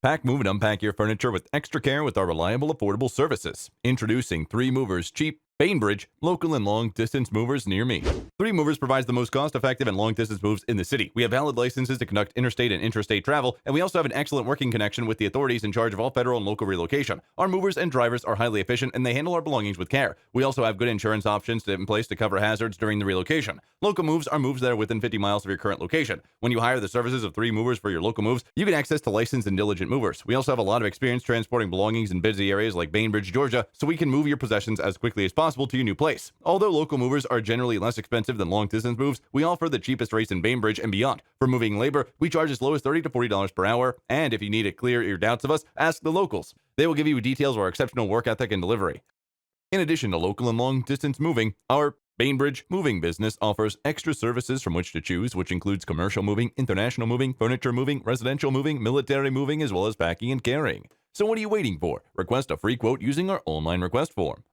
Pack, move, and unpack your furniture with extra care with our reliable, affordable services. Introducing 3 Movers Cheap, Bainbridge, local and long-distance movers near me. 3 Movers provides the most cost-effective and long-distance moves in the city. We have valid licenses to conduct interstate and intrastate travel, and we also have an excellent working connection with the authorities in charge of all federal and local relocation. Our movers and drivers are highly efficient, and they handle our belongings with care. We also have good insurance options in place to cover hazards during the relocation. Local moves are moves that are within 50 miles of your current location. When you hire the services of 3 Movers for your local moves, you get access to licensed and diligent movers. We also have a lot of experience transporting belongings in busy areas like Bainbridge, Georgia, so we can move your possessions as quickly as possible to your new place. Although local movers are generally less expensive than long-distance moves, we offer the cheapest rates in Bainbridge and beyond. For moving labor, we charge as low as $30 to $40 per hour, and if you need to clear your doubts of us, ask the locals. They will give you details of our exceptional work ethic and delivery. In addition to local and long-distance moving, our Bainbridge moving business offers extra services from which to choose, which includes commercial moving, international moving, furniture moving, residential moving, military moving, as well as packing and carrying. So what are you waiting for? Request a free quote using our online request form.